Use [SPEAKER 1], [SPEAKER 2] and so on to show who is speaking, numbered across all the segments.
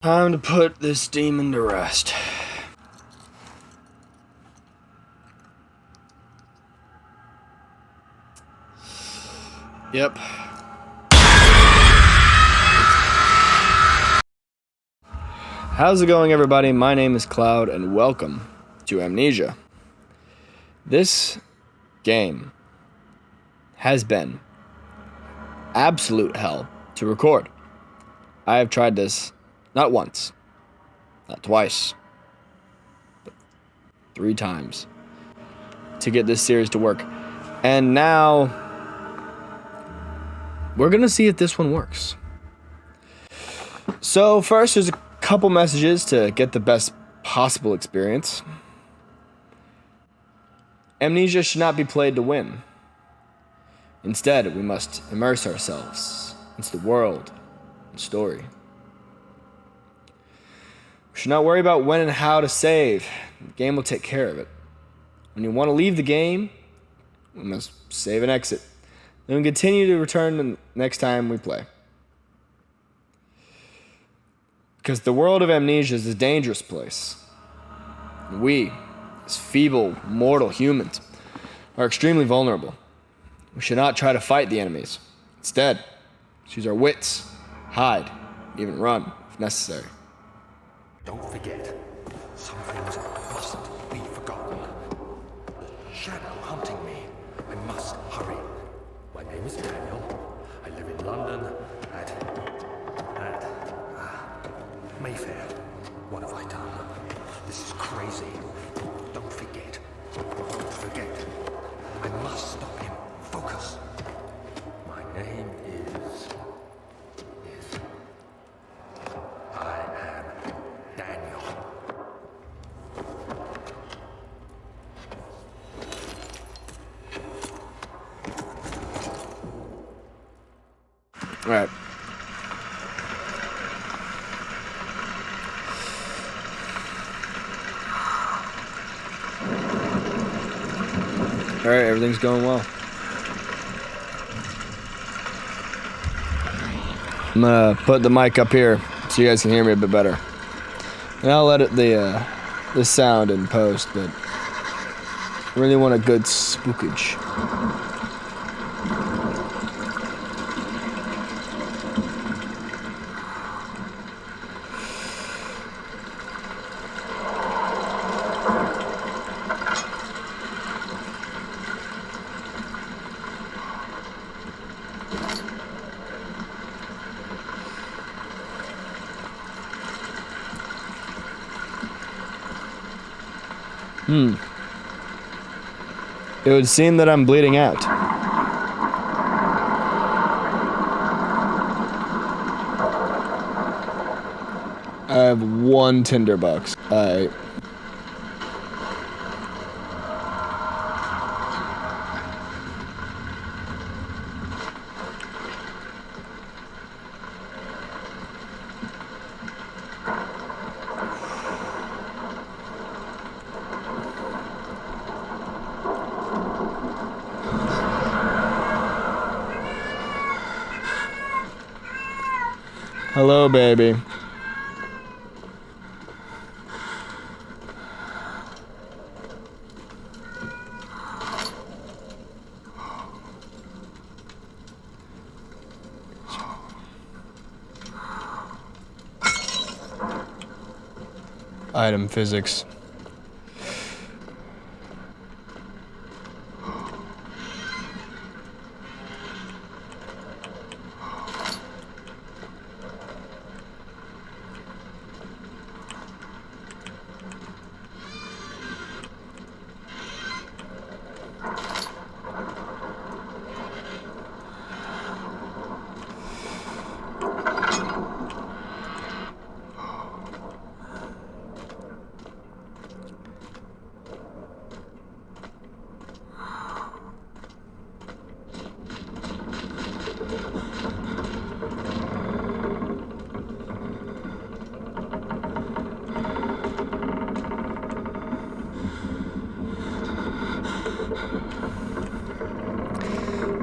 [SPEAKER 1] Time to put this demon to rest. Yep. How's it going, everybody? My name is Cloud, and welcome to Amnesia. This game has been absolute hell to record. I have tried this not once, not twice, but 3 times to get this series to work. And now we're gonna see if this one works. So first, there's a couple messages to get the best possible experience. Amnesia should not be played to win. Instead, we must immerse ourselves into the world and story. We should not worry about when and how to save. The game will take care of it. When you want to leave the game, we must save and exit. Then we continue to return the next time we play. Because the world of Amnesia is a dangerous place. We, as feeble, mortal humans, are extremely vulnerable. We should not try to fight the enemies. Instead, use our wits, hide, even run if necessary.
[SPEAKER 2] Don't forget, some things mustn't be forgotten. Shadow hunting me. I must hurry. My name is Daniel. I live in London at Mayfair. What have I done? This is crazy. Don't forget. Don't forget. I must stop him. Focus. My name is I am Daniel.
[SPEAKER 1] All right. All right, everything's going well. I'm gonna put the mic up here so you guys can hear me a bit better. And I'll let it the sound in post, but I really want a good spookage. It would seem that I'm bleeding out. I have 1 tinderbox. Hello, baby. Item physics.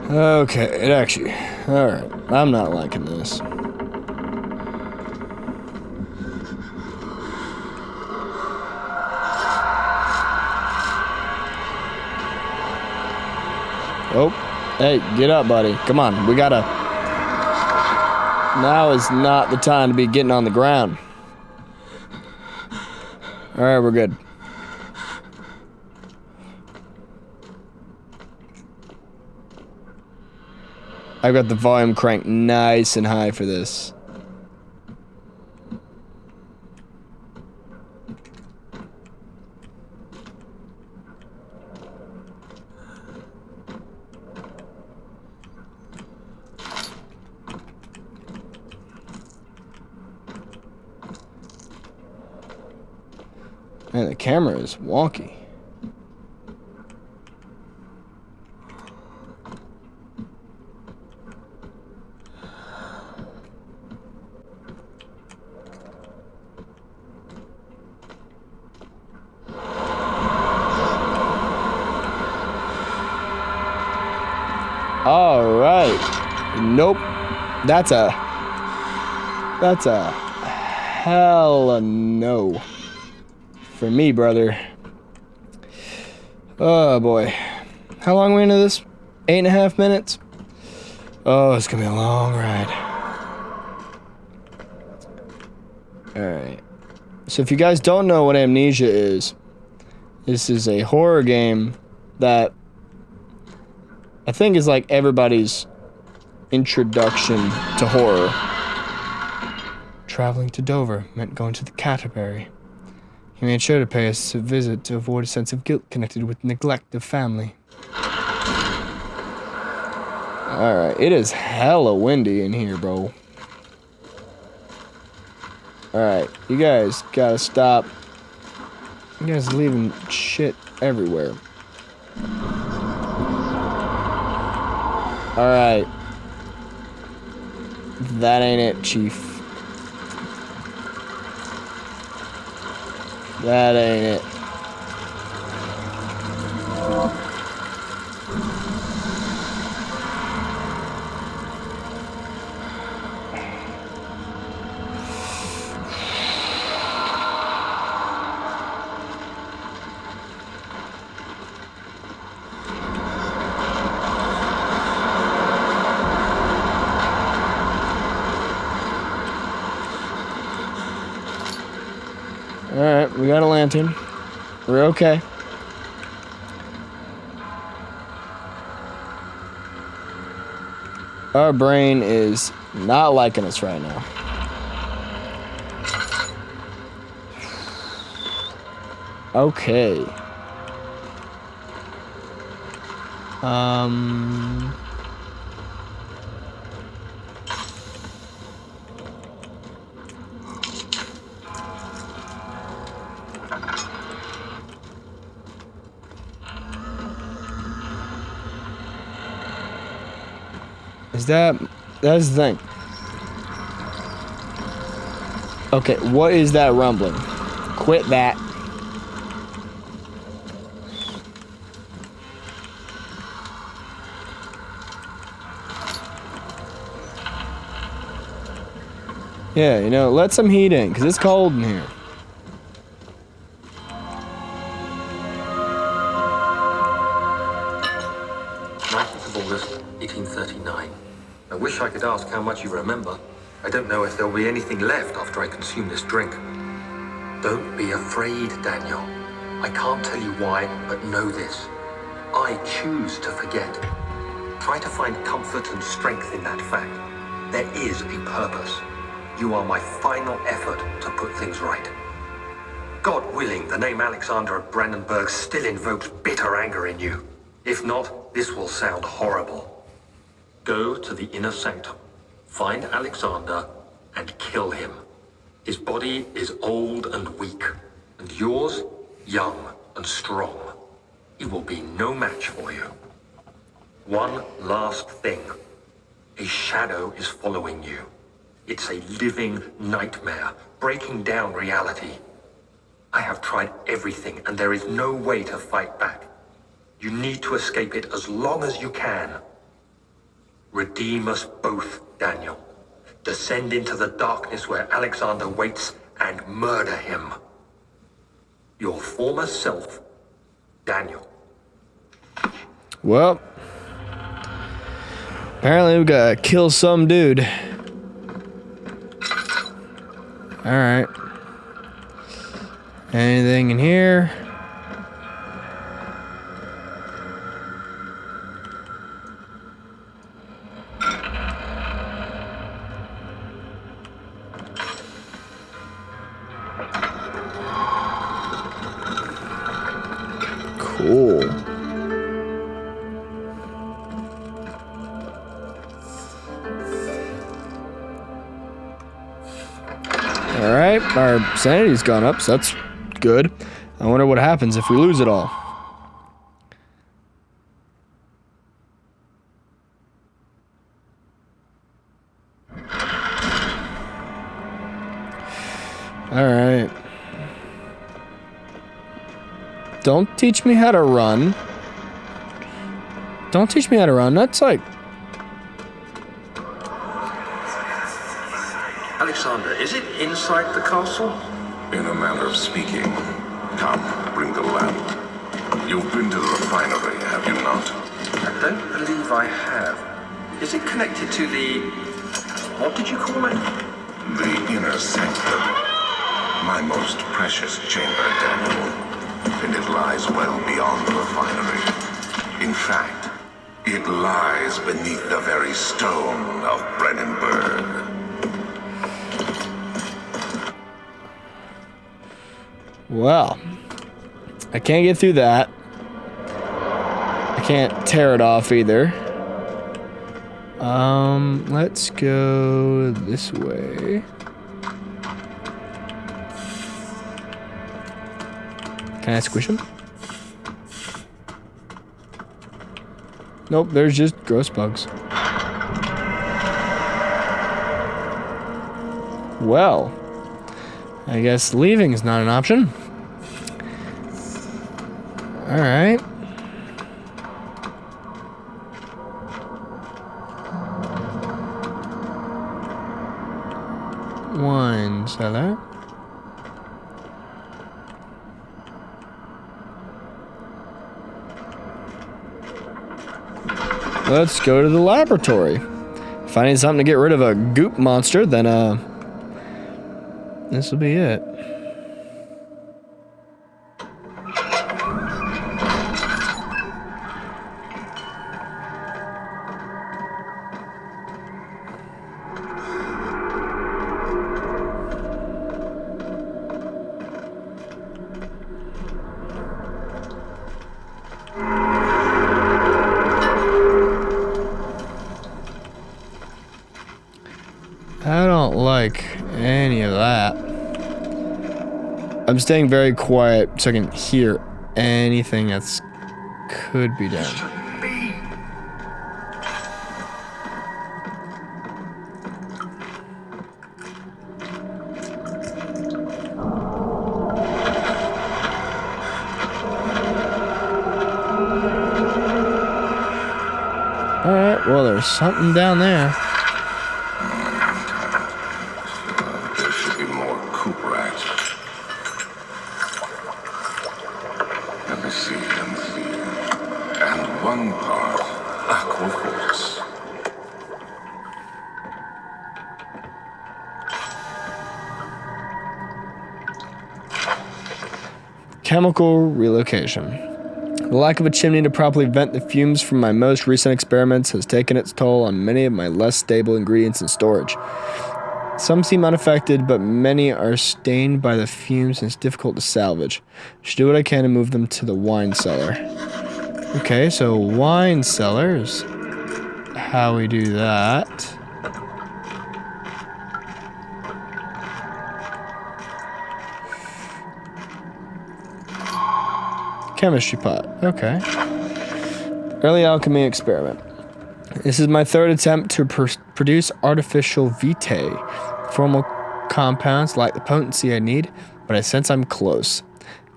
[SPEAKER 1] Okay, it actually... Alright, I'm not liking this. Oh, hey, get up, buddy. Come on, we gotta... Now is not the time to be getting on the ground. Alright, we're good. I've got the volume cranked nice and high for this. Man, the camera is wonky. All right. Nope. That's a hella no. For me, brother. Oh, boy. How long are we into this? 8.5 minutes? Oh, it's gonna be a long ride. Alright. So if you guys don't know what Amnesia is, this is a horror game that I think is like everybody's introduction to horror. Traveling to Dover meant going to the Canterbury. He made sure to pay us a visit to avoid a sense of guilt connected with neglect of family. Alright, it is hella windy in here, bro. Alright, you guys gotta stop. You guys are leaving shit everywhere. Alright. That ain't it, Chief. That ain't it. Alright, we got a lantern. We're okay. Our brain is not liking us right now. Okay. That's the thing. Okay, what is that rumbling? Quit that. Yeah, you know, let some heat in, because it's cold in here.
[SPEAKER 2] August 1839. I wish I could ask how much you remember. I don't know if there'll be anything left after I consume this drink. Don't be afraid, Daniel. I can't tell you why, but know this. I choose to forget. Try to find comfort and strength in that fact. There is a purpose. You are my final effort to put things right. God willing, the name Alexander of Brandenburg still invokes bitter anger in you. If not, this will sound horrible. Go to the inner sanctum, find Alexander, and kill him. His body is old and weak, and yours, young and strong. He will be no match for you. One last thing. A shadow is following you. It's a living nightmare, breaking down reality. I have tried everything, and there is no way to fight back. You need to escape it as long as you can. Redeem us both, Daniel. Descend into the darkness where Alexander waits and murder him. Your former self, Daniel.
[SPEAKER 1] Well, Apparently we gotta kill some dude. Alright. Anything in here? Cool. Alright, our sanity's gone up, so that's good. I wonder what happens if we lose it all. Alright. Don't teach me how to run. Don't teach me how to run. That's like...
[SPEAKER 3] Alexander, is it inside the castle?
[SPEAKER 4] In a manner of speaking. Come, bring the lamp. You've been to the refinery, have you not?
[SPEAKER 3] I don't believe I have. Is it connected to the... what did you call it?
[SPEAKER 4] The inner sanctum. My most precious chamber, Daniel. And it lies well beyond the refinery. In fact, it lies beneath the very stone of Brennenburg.
[SPEAKER 1] Well, I can't get through that. I can't tear it off either. Let's go this way. Can I squish him? Nope, there's just gross bugs. Well, I guess leaving is not an option. Alright. Wine cellar. Let's go to the laboratory. If I need something to get rid of a goop monster, then this will be it. I don't like any of that. I'm staying very quiet so I can hear anything that's could be done. Alright, well there's something down there.
[SPEAKER 4] There should be more coop rats. Let me see. And one part aquafortis.
[SPEAKER 1] Chemical relocation. The lack of a chimney to properly vent the fumes from my most recent experiments has taken its toll on many of my less stable ingredients in storage. Some seem unaffected, but many are stained by the fumes and it's difficult to salvage. I should do what I can to move them to the wine cellar. Okay, so wine cellar is how we do that. Chemistry pot. Okay. Early alchemy experiment. This is my third attempt to produce artificial vitae. Formal compounds lack the potency I need, but I sense I'm close.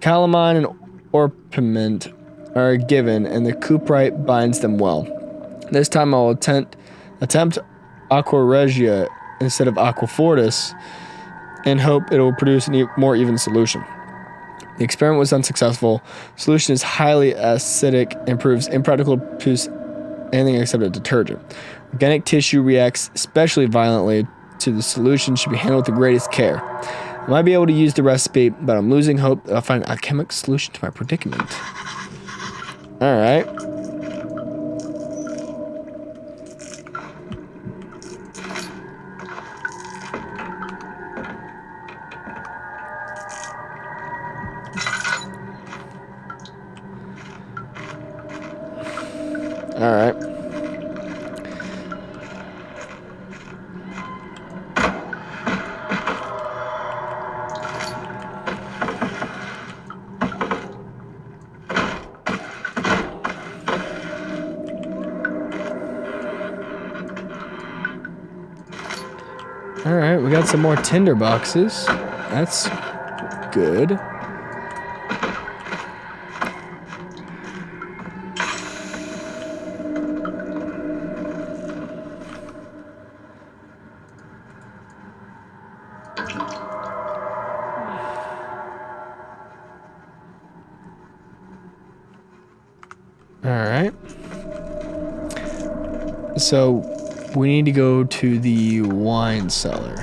[SPEAKER 1] Calamine and orpiment are given, and the cuprite binds them well. This time I'll attempt aqua regia instead of aquafortis, and hope it will produce a more even solution. The experiment was unsuccessful. Solution is highly acidic and proves impractical to produce anything except a detergent. Organic tissue reacts especially violently to the solution, should be handled with the greatest care. I might be able to use the recipe, but I'm losing hope that I'll find an alchemic solution to my predicament. Alright. Alright. Alright, we got some more tinder boxes. That's good. Alright. So, we need to go to the wine cellar.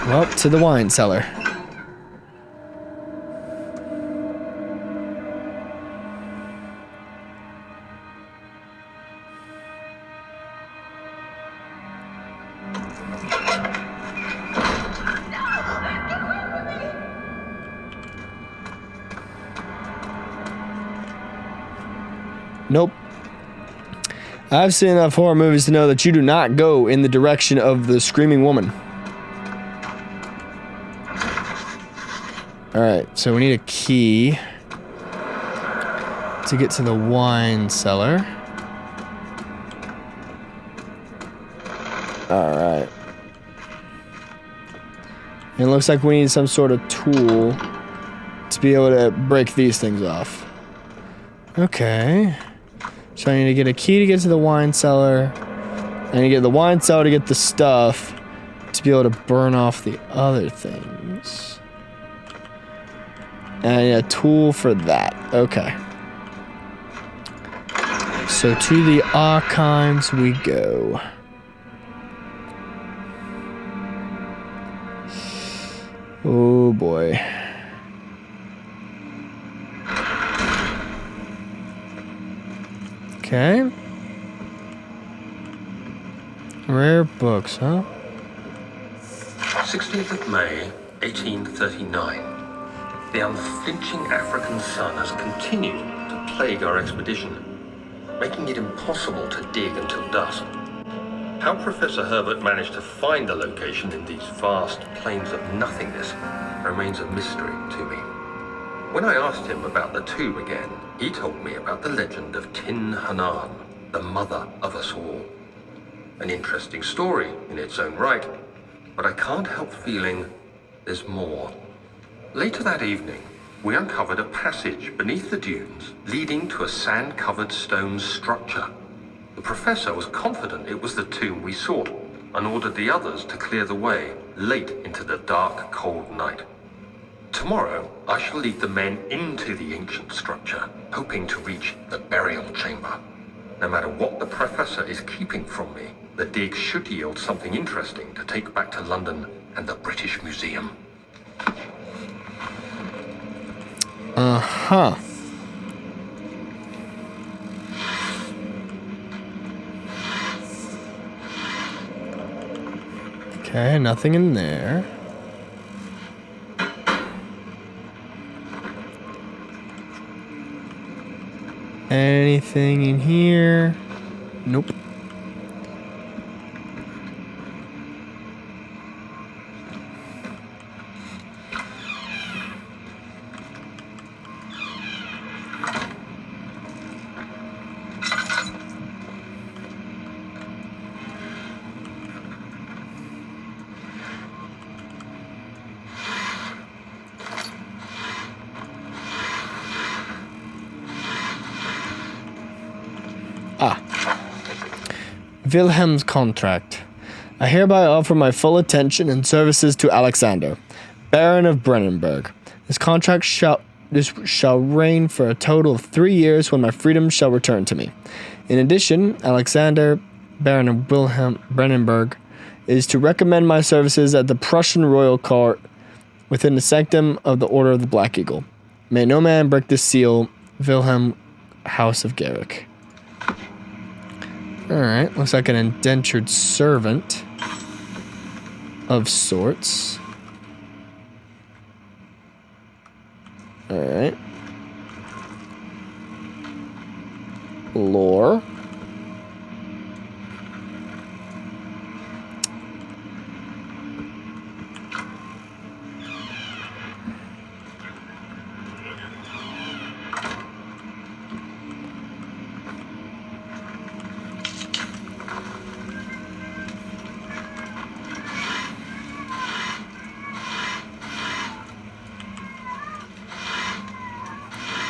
[SPEAKER 1] Well, to the wine cellar. Nope. I've seen enough horror movies to know that you do not go in the direction of the screaming woman. Alright, so we need a key to get to the wine cellar. Alright. And it looks like we need some sort of tool to be able to break these things off. Okay. So I need to get a key to get to the wine cellar. I need to get the wine cellar to get the stuff to be able to burn off the other things. And I need a tool for that. Okay. So to the archives we go. Oh boy. Okay. Rare books, huh?
[SPEAKER 3] 16th of May, 1839. The unflinching African sun has continued to plague our expedition, making it impossible to dig until dusk. How Professor Herbert managed to find the location in these vast plains of nothingness remains a mystery to me. When I asked him about the tomb again, he told me about the legend of Tin Hanan, the mother of us all. An interesting story in its own right, but I can't help feeling there's more. Later that evening, we uncovered a passage beneath the dunes leading to a sand-covered stone structure. The professor was confident it was the tomb we sought and ordered the others to clear the way late into the dark, cold night. Tomorrow, I shall lead the men into the ancient structure, hoping to reach the burial chamber. No matter what the professor is keeping from me, the dig should yield something interesting to take back to London and the British Museum.
[SPEAKER 1] Uh-huh. Okay, nothing in there. Anything in here? Nope. Wilhelm's contract. I hereby offer my full attention and services to Alexander, Baron of Brennenburg. This contract shall this shall reign for a total of 3 years, when my freedom shall return to me. In addition, Alexander, Baron of Wilhelm Brandenburg, is to recommend my services at the Prussian royal court within the sanctum of the Order of the Black Eagle. May no man break this seal. Wilhelm, House of Garrick. Alright, looks like an indentured servant of sorts. Alright. Lore.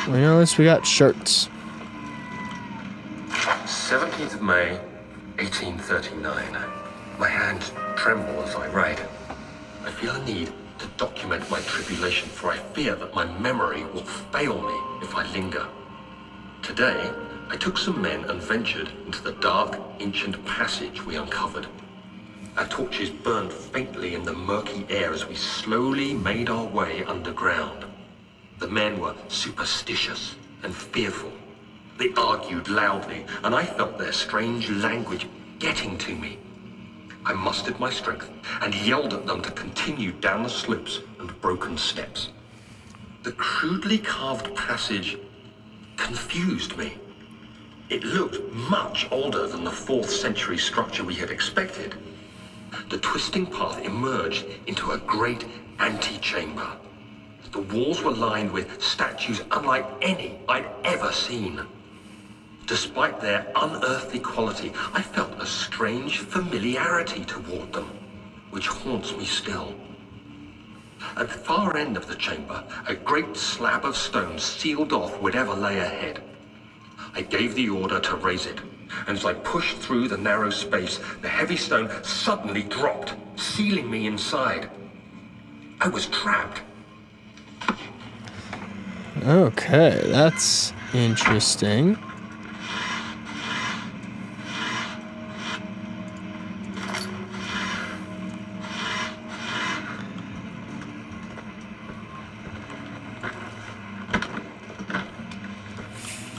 [SPEAKER 1] Well, you know this, we got shirts.
[SPEAKER 3] 17th of May, 1839. My hands tremble as I write. I feel a need to document my tribulation, for I fear that my memory will fail me if I linger. Today, I took some men and ventured into the dark, ancient passage we uncovered. Our torches burned faintly in the murky air as we slowly made our way underground. The men were superstitious and fearful. They argued loudly, and I felt their strange language getting to me. I mustered my strength and yelled at them to continue down the slopes and broken steps. The crudely carved passage confused me. It looked much older than the 4th century structure we had expected. The twisting path emerged into a great antechamber. The walls were lined with statues unlike any I'd ever seen. Despite their unearthly quality, I felt a strange familiarity toward them, which haunts me still. At the far end of the chamber, a great slab of stone sealed off whatever lay ahead. I gave the order to raise it, and as I pushed through the narrow space, the heavy stone suddenly dropped, sealing me inside. I was trapped.
[SPEAKER 1] Okay, that's interesting.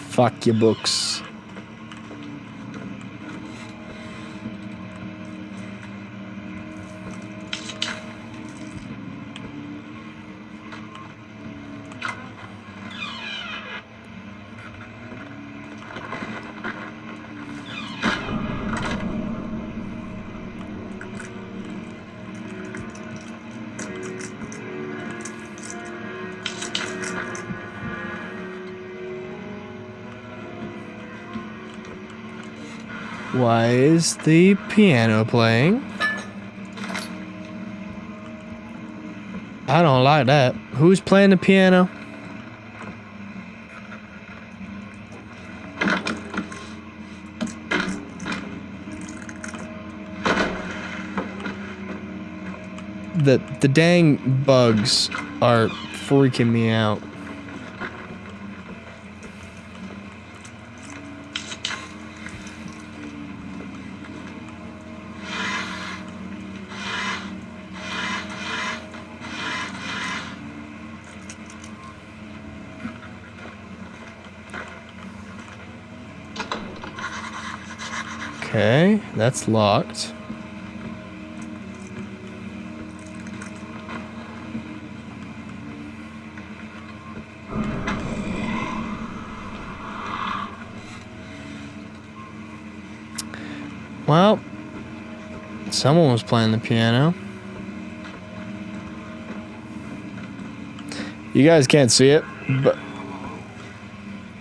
[SPEAKER 1] Fuck your books. Why is the piano playing? I don't like that. Who's playing the piano? The dang bugs are freaking me out. Okay, that's locked. Well, someone was playing the piano. You guys can't see it,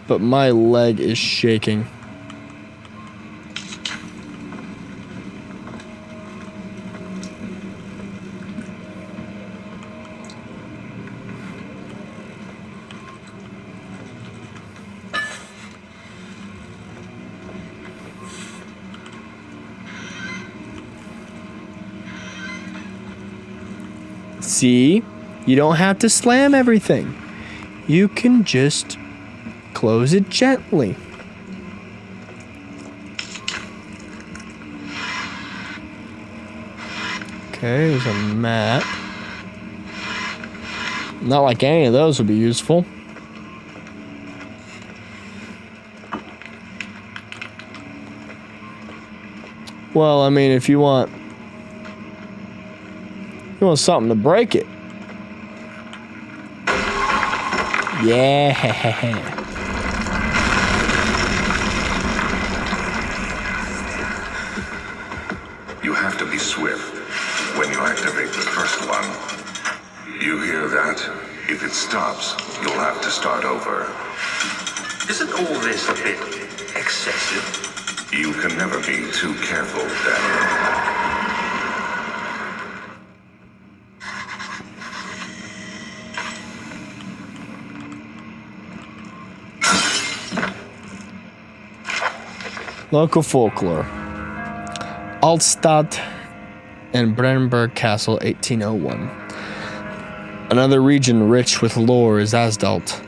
[SPEAKER 1] but my leg is shaking. See, you don't have to slam everything. you can just close it gently. Okay, there's a map. Not like any of those would be useful. Well, I mean, if you want something to break it. Yeah.
[SPEAKER 4] You have to be swift when you activate the first one. You hear that? If it stops, you'll have to start over.
[SPEAKER 3] Isn't all this a bit excessive?
[SPEAKER 4] You can never be too careful, Daniel.
[SPEAKER 1] Local folklore. Altstadt and Brennenburg Castle, 1801. Another region rich with lore is Asdalt,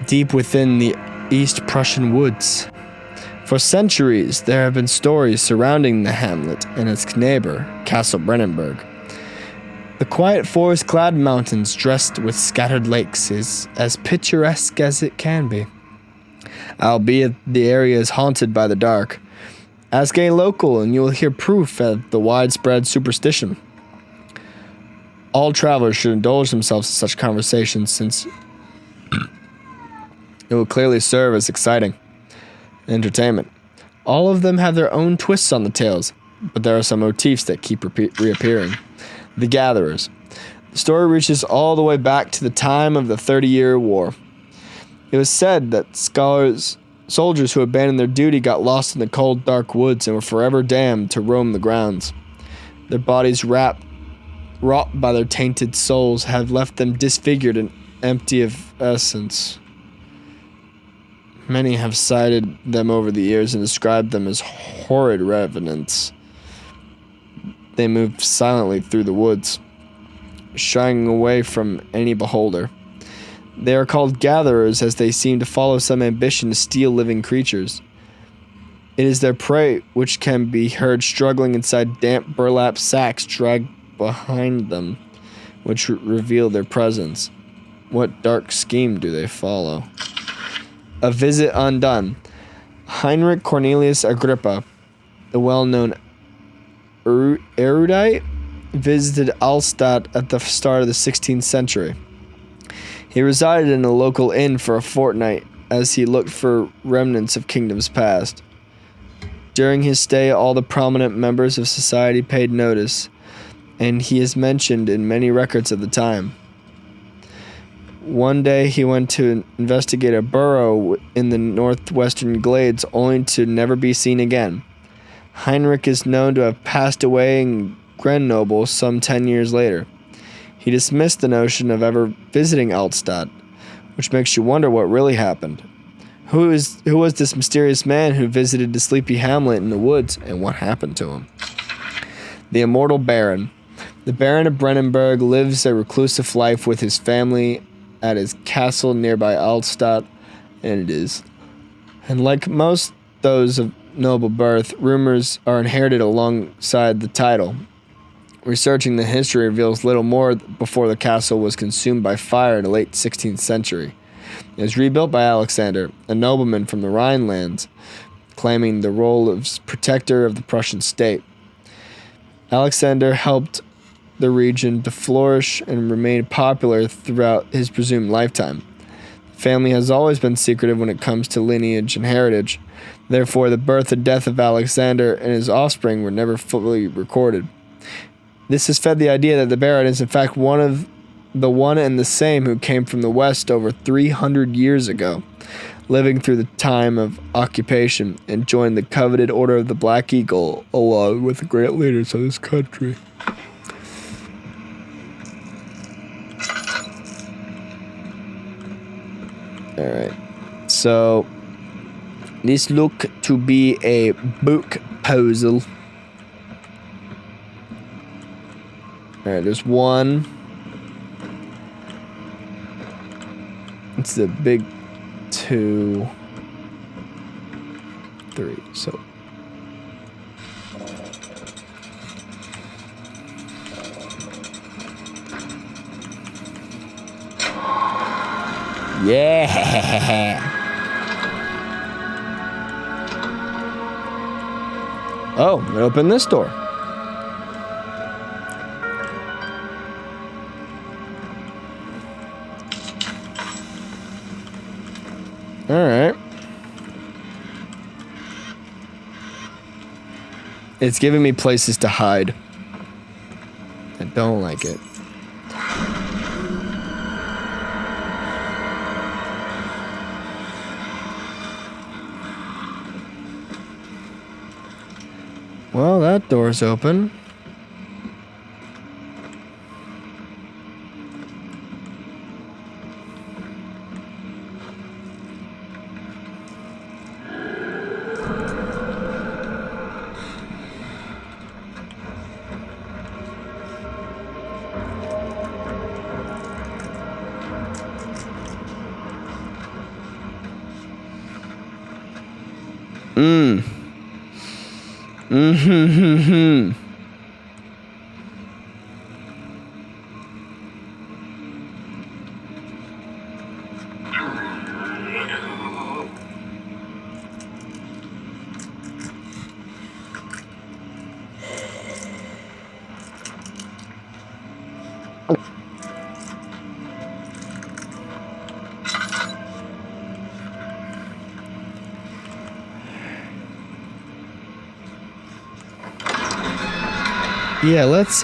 [SPEAKER 1] deep within the East Prussian woods. For centuries, there have been stories surrounding the hamlet and its neighbor, Castle Brennenburg. The quiet forest-clad mountains dressed with scattered lakes is as picturesque as it can be. Albeit the area is haunted by the dark. Ask a local and you will hear proof of the widespread superstition. All travelers should indulge themselves in such conversations since it will clearly serve as exciting entertainment. All of them have their own twists on the tales, but there are some motifs that keep reappearing. The Gatherers. The story reaches all the way back to the time of the 30-Year War. It was said that soldiers who abandoned their duty got lost in the cold, dark woods and were forever damned to roam the grounds. Their bodies wrought by their tainted souls have left them disfigured and empty of essence. Many have cited them over the years and described them as horrid revenants. They moved silently through the woods, shying away from any beholder. They are called gatherers as they seem to follow some ambition to steal living creatures. It is their prey which can be heard struggling inside damp burlap sacks dragged behind them, which reveal their presence. What dark scheme do they follow? A visit undone. Heinrich Cornelius Agrippa, the well-known erudite, visited Altstadt at the start of the 16th century. He resided in a local inn for a fortnight as he looked for remnants of kingdoms past. During his stay, all the prominent members of society paid notice, and he is mentioned in many records of the time. One day he went to investigate a burrow in the northwestern glades, only to never be seen again. Heinrich is known to have passed away in Grenoble some 10 years later. He dismissed the notion of ever visiting Altstadt, which makes you wonder what really happened. Who was this mysterious man who visited the sleepy hamlet in the woods, and what happened to him? The immortal Baron. The Baron of Brennenburg lives a reclusive life with his family at his castle nearby Altstadt, and like most those of noble birth, rumors are inherited alongside the title. Researching the history reveals little more before the castle was consumed by fire in the late 16th century. It was rebuilt by Alexander, a nobleman from the Rhinelands, claiming the role of protector of the Prussian state. Alexander helped the region to flourish and remain popular throughout his presumed lifetime. The family has always been secretive when it comes to lineage and heritage. Therefore, the birth and death of Alexander and his offspring were never fully recorded. This has fed the idea that the Baron is in fact one and the same who came from the west over 300 years ago, living through the time of occupation, and joined the coveted Order of the Black Eagle along with the great leaders of this country. Alright, so this look to be a book puzzle. Alright, there's one. That's the big 2, 3. So yeah. Oh, it opened this door. All right. It's giving me places to hide. I don't like it. Well, that door's open. Mm-hmm. Yeah, let's,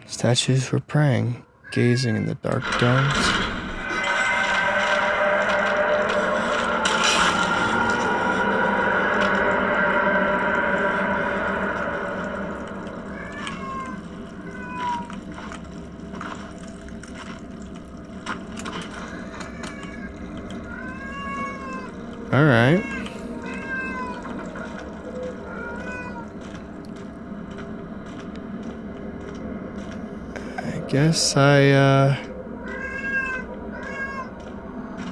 [SPEAKER 1] statues for praying, gazing in the dark domes. All right.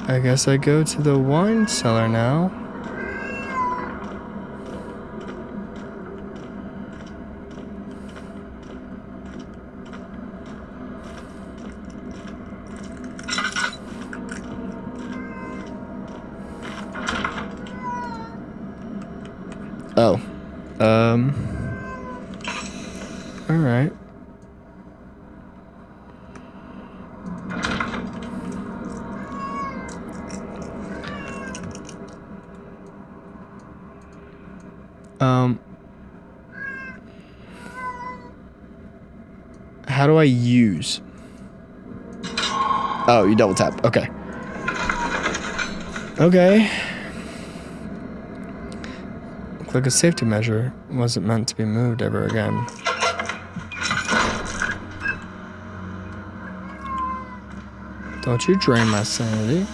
[SPEAKER 1] I guess I go to the wine cellar now. Oh. All right. How do I use? Oh, you double tap. Okay. Okay. Click a safety measure. Wasn't meant to be moved ever again. Don't you drain my sanity.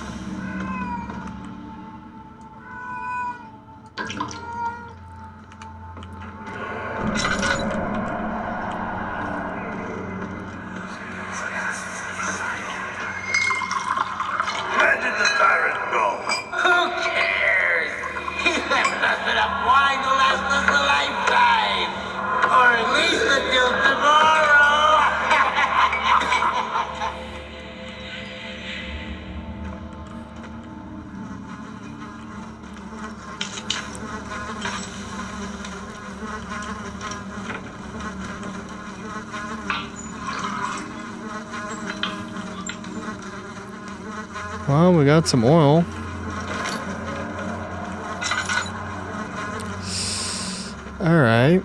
[SPEAKER 1] Well, we got some oil. All right.